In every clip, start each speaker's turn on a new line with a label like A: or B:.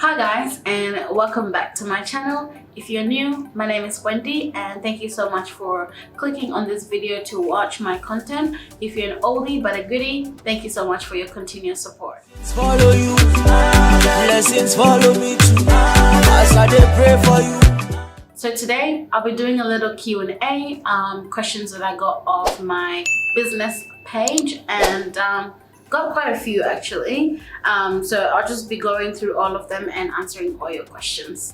A: Hi guys, and welcome back to my channel. If you're new, my name is Wendy and thank you so much for clicking on this video to watch my content. If you're an oldie but a goodie, thank you so much for your continuous support.
B: Follow you, blessings follow me too, as I dey pray for you.
A: So today I'll be doing a little Q&A, questions that I got off my business page, and got quite a few actually. So I'll just be going through all of them and answering all your questions.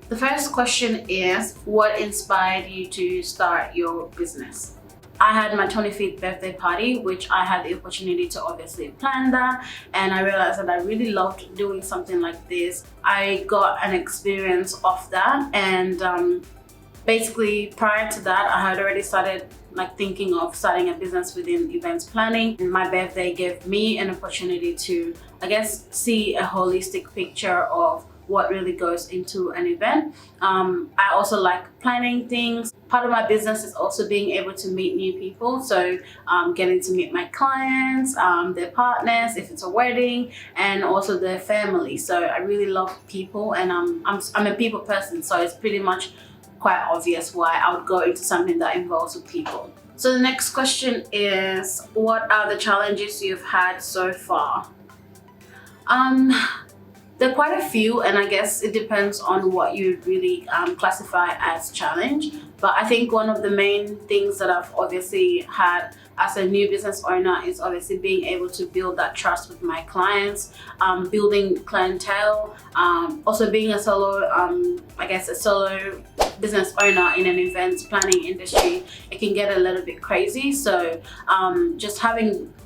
A: The first question is, what inspired you to start your business? I had my 25th birthday party, which I had the opportunity to obviously plan that, and I realized that I really loved doing something like this. I got an experience of that, and basically prior to that I had already started thinking of starting a business within events planning, and my birthday gave me an opportunity to, I guess, see a holistic picture of what really goes into an event. I also like planning things. Part of my business is also being able to meet new people, so getting to meet my clients, their partners if it's a wedding, and also their family. So I really love people, and I'm a people person, so it's pretty much quite obvious why I would go into something that involves with people. So the next question is, what are the challenges you've had so far? There are quite a few, and I guess it depends on what you really classify as challenge. But I think one of the main things that I've obviously had as a new business owner is obviously being able to build that trust with my clients, building clientele, also being a solo, a solo business owner in an events planning industry. It can get a little bit crazy, so just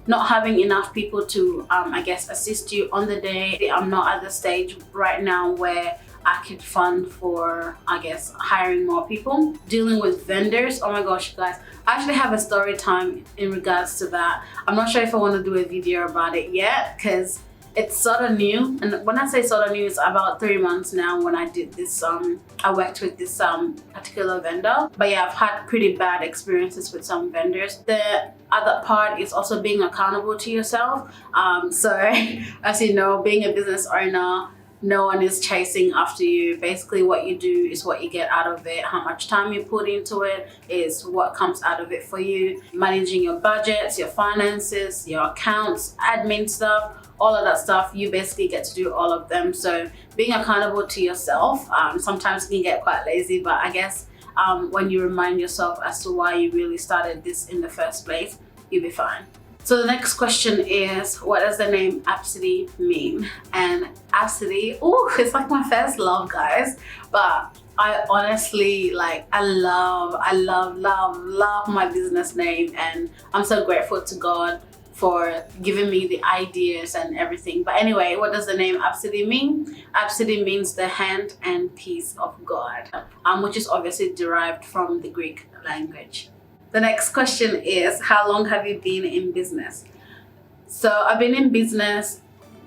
A: not having enough people to assist you on the day. I'm not at the stage right now where I could fund for hiring more people. Dealing with vendors, oh my gosh guys, I actually have a story time in regards to that. I'm not sure if I want to do a video about it yet because it's sort of new, and when I say sort of new, it's about 3 months now when I did this. I worked with this particular vendor, but yeah, I've had pretty bad experiences with some vendors. The other part is also being accountable to yourself. So as you know, being a business owner, no one is chasing after you. Basically what you do is what you get out of it. How much time you put into it is what comes out of it for you. Managing your budgets, your finances, your accounts, admin stuff, all of that stuff, you basically get to do all of them. So being accountable to yourself, sometimes can get quite lazy, but I guess when you remind yourself as to why you really started this in the first place, you'll be fine. So the next question is, what does the name Absidy mean? And Absidy, it's like my first love, guys. But I honestly, I love my business name, and I'm so grateful to God for giving me the ideas and everything. But anyway, what does the name Absidy mean? Absidy means the hand and peace of God, which is obviously derived from the Greek language. The next question is, how long have you been in business? So I've been in business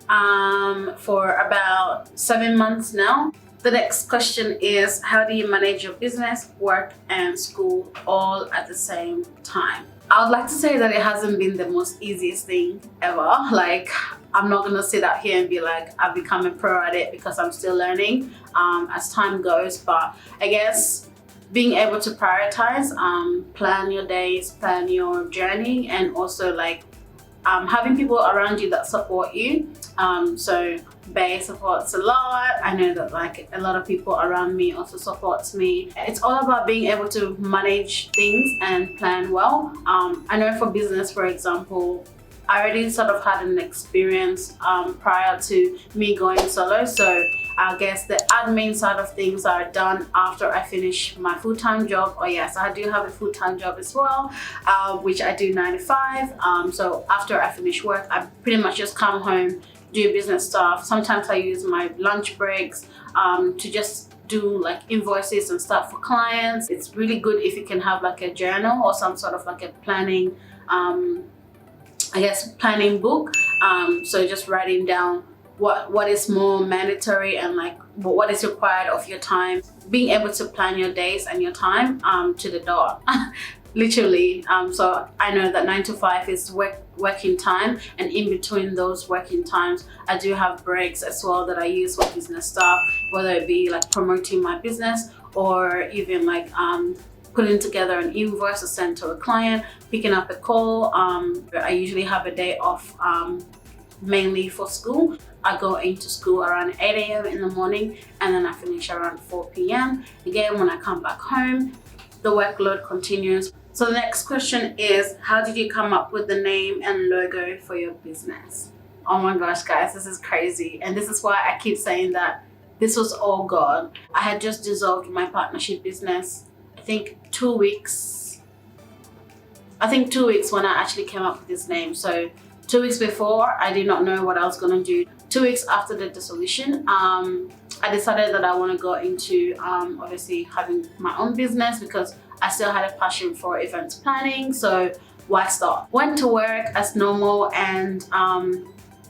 A: for about 7 months now. The next question is, how do you manage your business, work, and school all at the same time? I would like to say that it hasn't been the most easiest thing ever. I'm not gonna sit out here and be like, I've become a pro at it, because I'm still learning as time goes. But I guess being able to prioritize, plan your days, plan your journey, and also having people around you that support you. So Bay supports a lot. I know that a lot of people around me also supports me. It's all about being able to manage things and plan well. I know for business, for example, I already sort of had an experience prior to me going solo, so I guess the admin side of things are done after I finish my full-time job. Oh yes, I do have a full-time job as well, which I do 9 to 5. So after I finish work, I pretty much just come home, do business stuff. Sometimes I use my lunch breaks to just do invoices and stuff for clients. It's really good if you can have a journal or some sort of a planning planning book. So just writing down what is more mandatory and what is required of your time, being able to plan your days and your time to the dot. literally. So I know that 9 to 5 is working time, and in between those working times, I do have breaks as well that I use for business stuff, whether it be like promoting my business or even like putting together an invoice to send to a client, picking up a call. I usually have a day off mainly for school. I go into school around 8 a.m. in the morning, and then I finish around 4 p.m. Again, when I come back home, the workload continues. So the next question is, how did you come up with the name and logo for your business? Oh my gosh, guys, this is crazy. And this is why I keep saying that this was all God. I had just dissolved my partnership business, I think 2 weeks when I actually came up with this name. So 2 weeks before, I did not know what I was gonna do. 2 weeks after the dissolution, I decided that I want to go into obviously having my own business, because I still had a passion for events planning. So why stop? Went to work as normal, and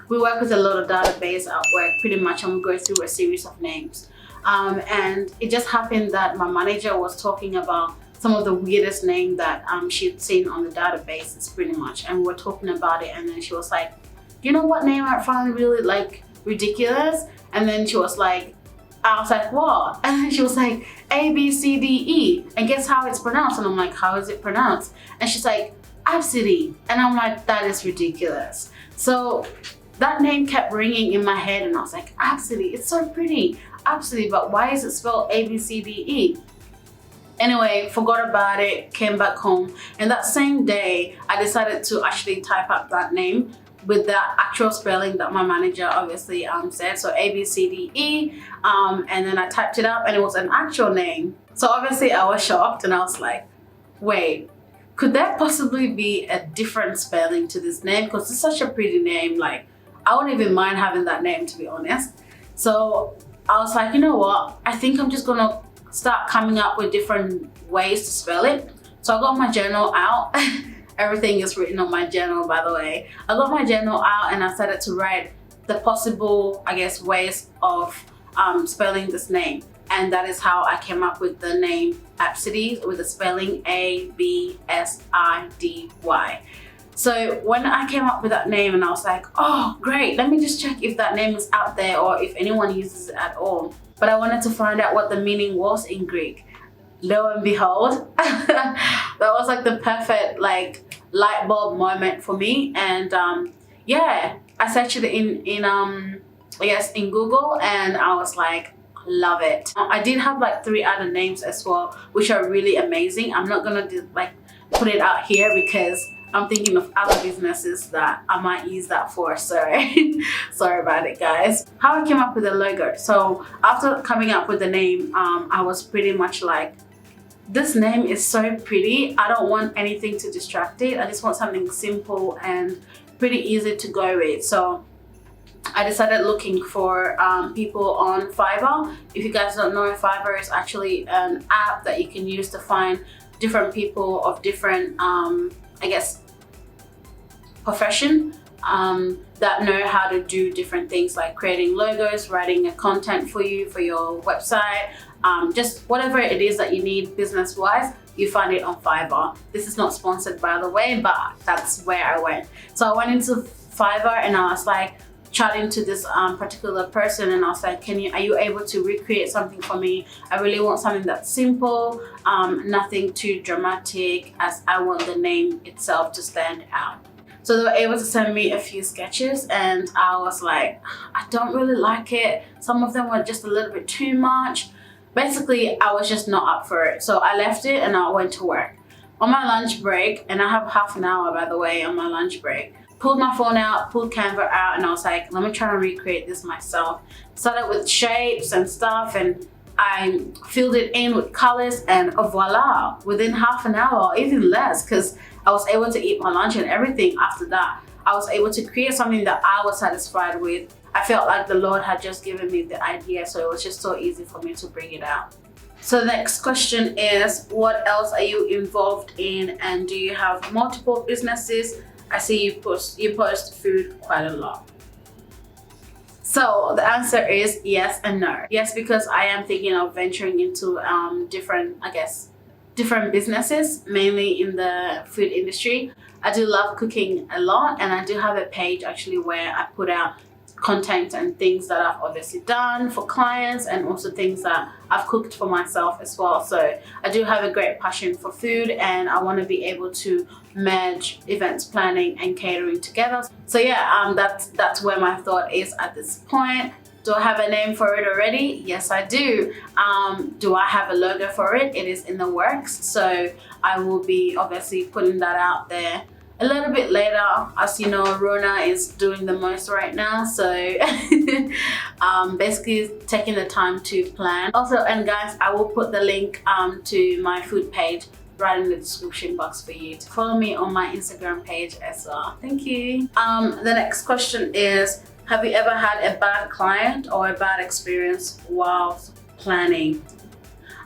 A: we work with a lot of database at work pretty much, and we go through a series of names. And it just happened that my manager was talking about some of the weirdest name that she'd seen on the databases pretty much, and we're talking about it, and then she was like, you know what name I found really like ridiculous? And then she was like, I was like, what? And then she was like, ABCDE, and guess how it's pronounced? And I'm like, how is it pronounced? And she's like, Absidy. And I'm like, that is ridiculous. So that name kept ringing in my head, and I was like, Absidy, it's so pretty, Absidy, but why is it spelled ABCDE? Anyway, forgot about it, came back home, and that same day I decided to actually type up that name with the actual spelling that my manager obviously said, so ABCDE, and then I typed it up, and it was an actual name. So obviously I was shocked, and I was like, wait, could there possibly be a different spelling to this name? Because it's such a pretty name. Like, I wouldn't even mind having that name, to be honest. So I was like, you know what, I think I'm just gonna start coming up with different ways to spell it. So I got my journal out. Everything is written on my journal, by the way. I got my journal out, and I started to write the possible, I guess, ways of spelling this name. And that is how I came up with the name Absidy, with the spelling ABSIDY. So when I came up with that name, and I was like, oh, great, let me just check if that name is out there or if anyone uses it at all. But I wanted to find out what the meaning was in Greek. Lo and behold, that was like the perfect like light bulb moment for me. And yeah, I searched it in Google, and I was like, love it. I did have like 3 other names as well, which are really amazing. I'm not gonna put it out here because I'm thinking of other businesses that I might use that for. Sorry about it, guys. How I came up with the logo. So after coming up with the name, I was pretty much like, this name is so pretty. I don't want anything to distract it. I just want something simple and pretty easy to go with. So I decided looking for people on Fiverr. If you guys don't know, Fiverr is actually an app that you can use to find different people of different, I guess, profession that know how to do different things, like creating logos, writing a content for you for your website, just whatever it is that you need business-wise, you find it on Fiverr. This is not sponsored, by the way, but that's where I went. So I went into Fiverr, and I was like chatting to this particular person, and I was like, are you able to recreate something for me? I really want something that's simple, nothing too dramatic, as I want the name itself to stand out. So they were able to send me a few sketches, and I was like, I don't really like it. Some of them were just a little bit too much. Basically, I was just not up for it. So I left it, and I went to work. On my lunch break, and I have half an hour, by the way, on my lunch break, pulled my phone out, pulled Canva out, and I was like, let me try and recreate this myself. Started with shapes and stuff, and I filled it in with colors, and voila, within half an hour, or even less, because I was able to eat my lunch and everything after that. I was able to create something that I was satisfied with. I felt like the Lord had just given me the idea, so it was just so easy for me to bring it out. So the next question is, what else are you involved in, and do you have multiple businesses? I see you post food quite a lot. So the answer is yes and no. Yes, because I am thinking of venturing into different different businesses, mainly in the food industry. I do love cooking a lot, and I do have a page actually where I put out content and things that I've obviously done for clients, and also things that I've cooked for myself as well. So I do have a great passion for food, and I want to be able to merge events planning and catering together. So yeah, that's where my thought is at this point. Do I have a name for it already? Yes, I do. Do I have a logo for it? It is in the works. So I will be obviously putting that out there a little bit later. As you know, Rona is doing the most right now, so basically taking the time to plan. Also, and guys, I will put the link to my food page right in the description box for you to follow me on my Instagram page as well. Thank you. The next question is, have you ever had a bad client or a bad experience while planning?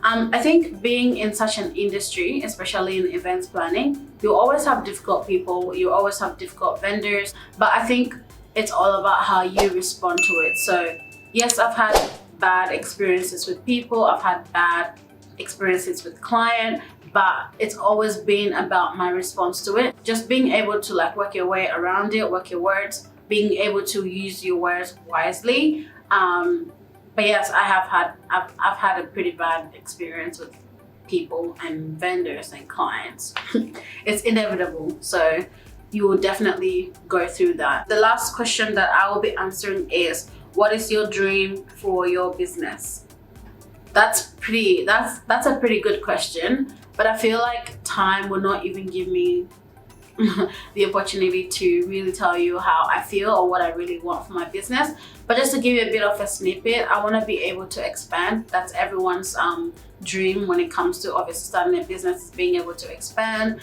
A: I think being in such an industry, especially in events planning, you always have difficult people, you always have difficult vendors, but I think it's all about how you respond to it. So yes, I've had bad experiences with people, I've had bad experiences with client, but it's always been about my response to it. Just being able to like work your way around it, work your words, being able to use your words wisely. But yes, I've had a pretty bad experience with people and vendors and clients. It's inevitable, so you will definitely go through that. The last question that I will be answering is, what is your dream for your business? That's a pretty good question, but I feel like time will not even give me the opportunity to really tell you how I feel or what I really want for my business. But just to give you a bit of a snippet, I want to be able to expand. That's everyone's dream when it comes to obviously starting a business, is being able to expand,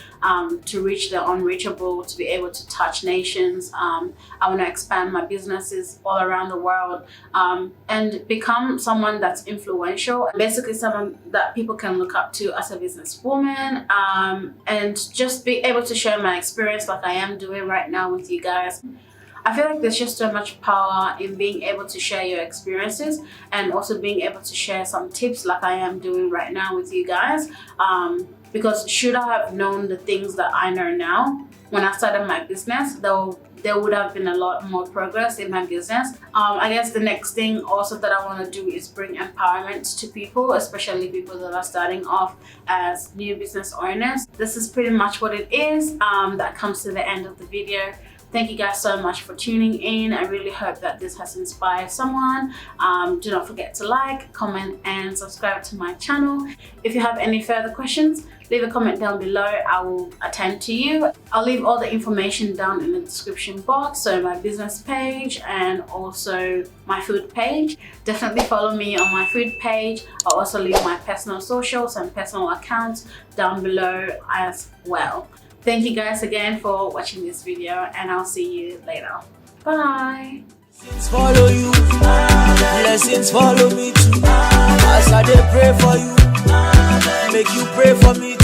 A: to reach the unreachable, to be able to touch nations. I want to expand my businesses all around the world, and become someone that's influential, basically someone that people can look up to as a businesswoman, and just be able to share my experience like I am doing right now with you guys. I feel like there's just so much power in being able to share your experiences, and also being able to share some tips like I am doing right now with you guys. Because should I have known the things that I know now when I started my business, though, there would have been a lot more progress in my business. I guess the next thing also that I want to do is bring empowerment to people, especially people that are starting off as new business owners. This is pretty much what it is. That comes to the end of the video. Thank you guys so much for tuning in. I really hope that this has inspired someone. Do not forget to like, comment, and subscribe to my channel. If you have any further questions, leave a comment down below. I will attend to you. I'll leave all the information down in the description box, so my business page and also my food page. Definitely follow me on my food page. I'll also leave my personal socials and personal accounts down below as well. Thank you guys again for watching this video, and I'll see you later. Bye.
B: Blessings follow you, blessings follow me too. As I dey pray for you, make you pray for me.